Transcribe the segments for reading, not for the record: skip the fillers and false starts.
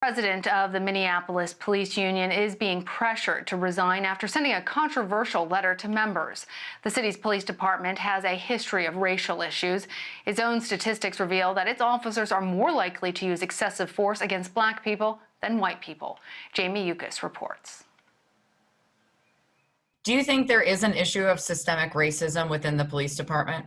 President of the Minneapolis Police Union is being pressured to resign after sending a controversial letter to members. The city's police department has a history of racial issues. Its own statistics reveal that its officers are more likely to use excessive force against black people than white people. Jamie Yuccas reports. Do you think there is an issue of systemic racism within the police department?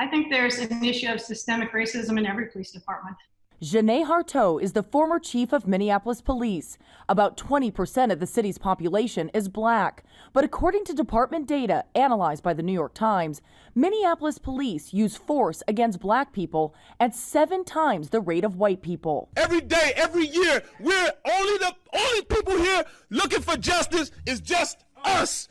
I think there's an issue of systemic racism in every police department. Jamiles Lartey is the former chief of Minneapolis Police. About 20% of the city's population is black. But according to department data analyzed by the New York Times, Minneapolis police use force against black people at 7 times the rate of white people. Every day, every year, we're the only people here looking for justice is just us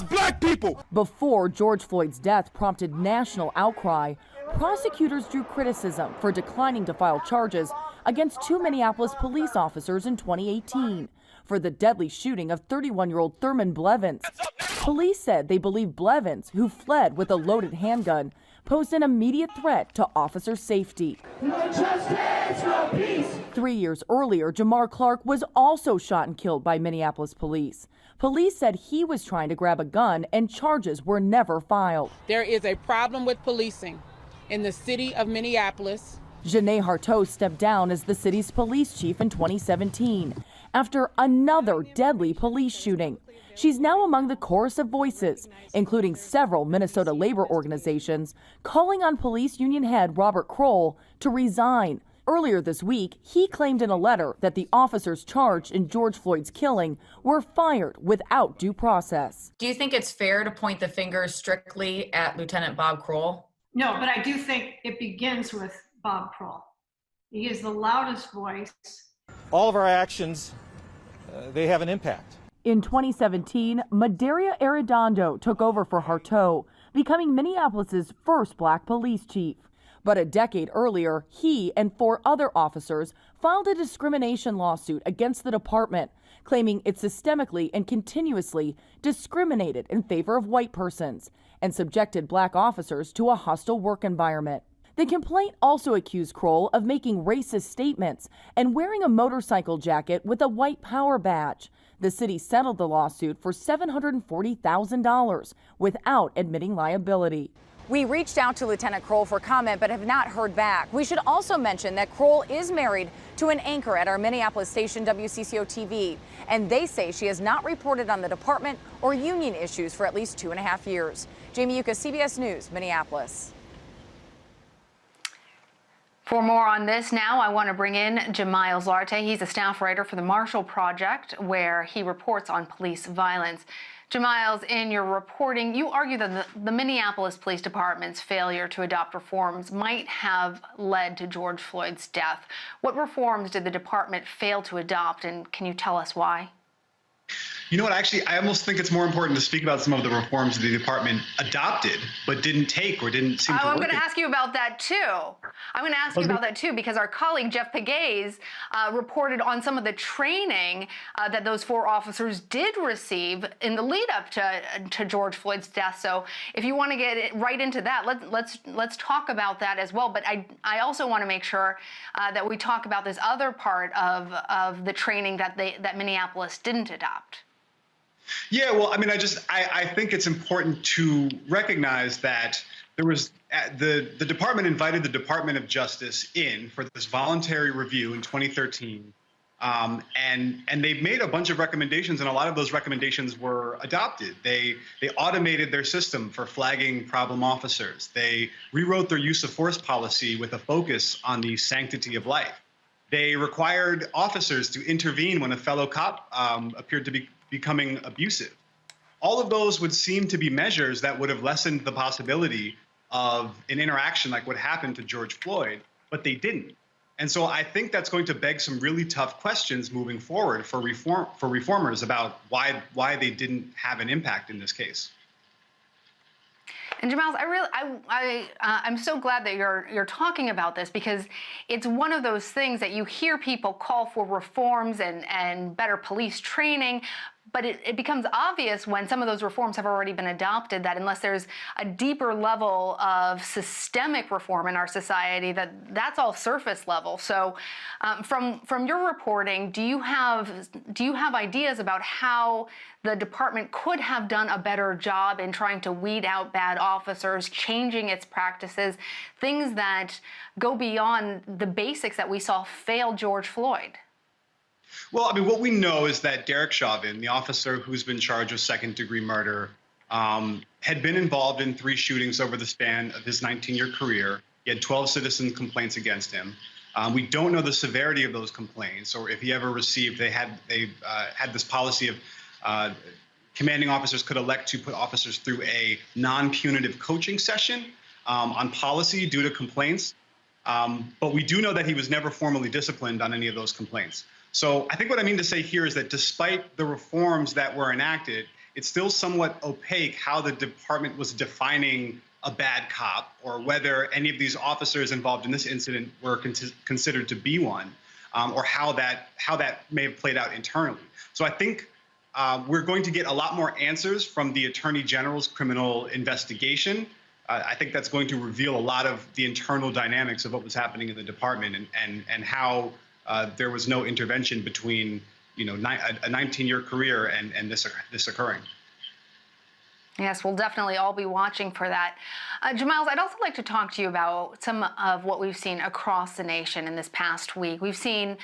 black people. Before George Floyd's death prompted national outcry, prosecutors drew criticism for declining to file charges against 2 Minneapolis police officers in 2018 for the deadly shooting of 31-year-old Thurman Blevins. Police said they believe Blevins, who fled with a loaded handgun, posed an immediate threat to officer safety. No justice, no peace. 3 years earlier, Jamar Clark was also shot and killed by Minneapolis police. Police said he was trying to grab a gun and charges were never filed. There is a problem with policing in the city of Minneapolis. Jamiles Lartey stepped down as the city's police chief in 2017 after another deadly police shooting. She's now among the chorus of voices, including several Minnesota labor organizations, calling on police union head Bob Kroll to resign. Earlier this week, he claimed in a letter that the officers charged in George Floyd's killing were fired without due process. Do you think it's fair to point the finger strictly at Lieutenant Bob Kroll? No, but I do think it begins with Bob Kroll. He is the loudest voice. All of our actions, they have an impact. In 2017, Madaria Arredondo took over for Lartey, becoming Minneapolis's first black police chief. But a decade earlier, he and 4 other officers filed a discrimination lawsuit against the department, claiming it systemically and continuously discriminated in favor of white persons and subjected black officers to a hostile work environment. The complaint also accused Kroll of making racist statements and wearing a motorcycle jacket with a white power badge. The city settled the lawsuit for $740,000 without admitting liability. We reached out to Lieutenant Kroll for comment but have not heard back. We should also mention that Kroll is married to an anchor at our Minneapolis station WCCO TV, and they say she has not reported on the department or union issues for at least 2.5 years. Jamie Yuccas, CBS News, Minneapolis. For more on this now, I want to bring in Jamiles Lartey. He's a staff writer for the Marshall Project, where he reports on police violence. Jamiles, in your reporting, you argue that the Minneapolis Police Department's failure to adopt reforms might have led to George Floyd's death. What reforms did the department fail to adopt, and can you tell us why? You know what, actually, I almost think it's more important to speak about some of the reforms the department adopted, but didn't take or didn't seem to work. I'm going to ask you about that, too. I'm going to ask you about that, too, because our colleague Jeff Pegues reported on some of the training that those 4 officers did receive in the lead up to George Floyd's death. So if you want to get right into that, let's talk about that as well. But I also want to make sure that we talk about this other part of the training that Minneapolis didn't adopt. Yeah, well, I mean, I think it's important to recognize that there was the department invited the Department of Justice in for this voluntary review in 2013, and they made a bunch of recommendations, and a lot of those recommendations were adopted. They automated their system for flagging problem officers. They rewrote their use of force policy with a focus on the sanctity of life. They required officers to intervene when a fellow cop appeared to be becoming abusive. All of those would seem to be measures that would have lessened the possibility of an interaction like what happened to George Floyd, but they didn't. And so I think that's going to beg some really tough questions moving forward for reformers about why they didn't have an impact in this case. And Jamiles, I'm so glad that you're talking about this, because it's one of those things that you hear people call for reforms and better police training, But it becomes obvious when some of those reforms have already been adopted that unless there's a deeper level of systemic reform in our society, that's all surface level. So from your reporting, do you have ideas about how the department could have done a better job in trying to weed out bad officers, changing its practices, things that go beyond the basics that we saw fail George Floyd? Well, I mean, what we know is that Derek Chauvin, the officer who's been charged with second-degree murder, had been involved in 3 shootings over the span of his 19-year career. He had 12 citizen complaints against him. We don't know the severity of those complaints or if he ever received. They had this policy of commanding officers could elect to put officers through a non-punitive coaching session on policy due to complaints. But we do know that he was never formally disciplined on any of those complaints. So I think what I mean to say here is that despite the reforms that were enacted, it's still somewhat opaque how the department was defining a bad cop or whether any of these officers involved in this incident were considered to be one, or how that may have played out internally. So I think we're going to get a lot more answers from the Attorney General's criminal investigation. I think that's going to reveal a lot of the internal dynamics of what was happening in the department and how there was no intervention between, a 19-year career and this occurring. Yes, we'll definitely all be watching for that. Jamiles, I'd also like to talk to you about some of what we've seen across the nation in this past week. We've seen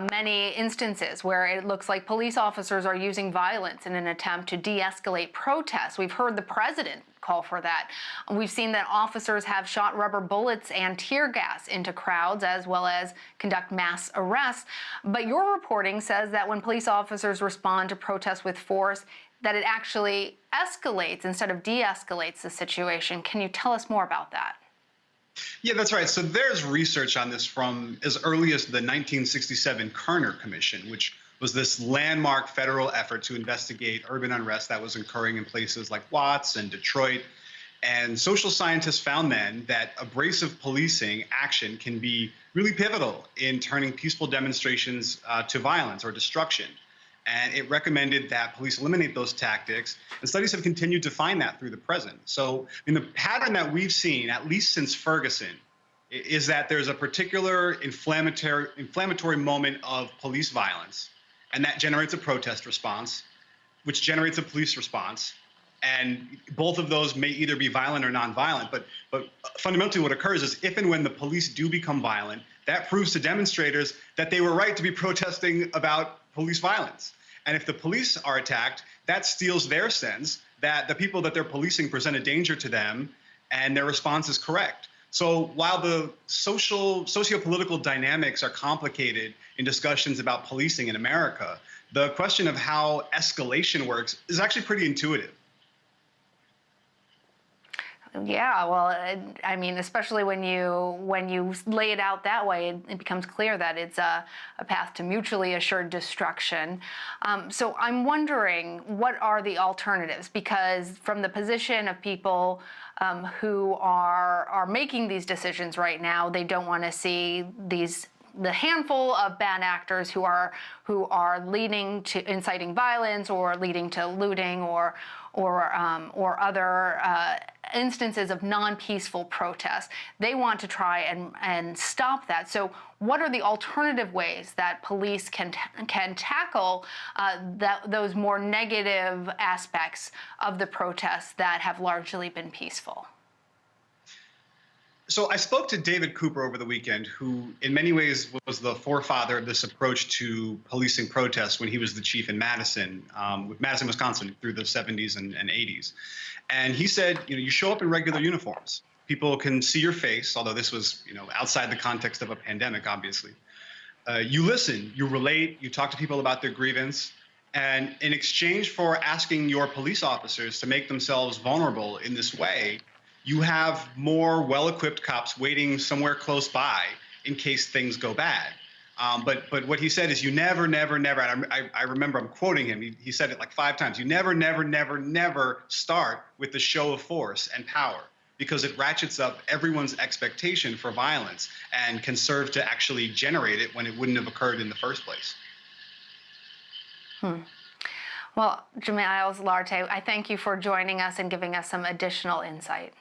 many instances where it looks like police officers are using violence in an attempt to de-escalate protests. We've heard the president call for that. We've seen that officers have shot rubber bullets and tear gas into crowds as well as conduct mass arrests. But your reporting says that when police officers respond to protests with force, that it actually escalates instead of de-escalates the situation. Can you tell us more about that? Yeah, that's right. So there's research on this from as early as the 1967 Kerner Commission, which was this landmark federal effort to investigate urban unrest that was occurring in places like Watts and Detroit. And social scientists found then that abrasive policing action can be really pivotal in turning peaceful demonstrations to violence or destruction. And it recommended that police eliminate those tactics. And studies have continued to find that through the present. So the pattern that we've seen, at least since Ferguson, is that there's a particular inflammatory moment of police violence, and that generates a protest response, which generates a police response. And both of those may either be violent or nonviolent. But fundamentally what occurs is if and when the police do become violent, that proves to demonstrators that they were right to be protesting about police violence. And if the police are attacked, that steals their sense that the people that they're policing present a danger to them and their response is correct. So while the socio-political dynamics are complicated in discussions about policing in America, the question of how escalation works is actually pretty intuitive. Yeah, well, I mean, especially when you lay it out that way, it becomes clear that it's a path to mutually assured destruction. So I'm wondering, what are the alternatives? Because from the position of people who are making these decisions right now, they don't want to see the handful of bad actors who are leading to inciting violence or leading to looting or other instances of non-peaceful protests. They want to try and stop that. So what are the alternative ways that police can tackle those more negative aspects of the protests that have largely been peaceful? So I spoke to David Cooper over the weekend, who in many ways was the forefather of this approach to policing protests when he was the chief in Madison, Wisconsin, through the 70s and 80s. And he said, you show up in regular uniforms. People can see your face, although this was, outside the context of a pandemic, obviously. You listen, you relate, you talk to people about their grievance. And in exchange for asking your police officers to make themselves vulnerable in this way, you have more well-equipped cops waiting somewhere close by in case things go bad. But what he said is you never, and I remember I'm quoting him, he said it like 5 times, you never start with the show of force and power, because it ratchets up everyone's expectation for violence and can serve to actually generate it when it wouldn't have occurred in the first place. Well, Jamiles Lartey, I thank you for joining us and giving us some additional insight.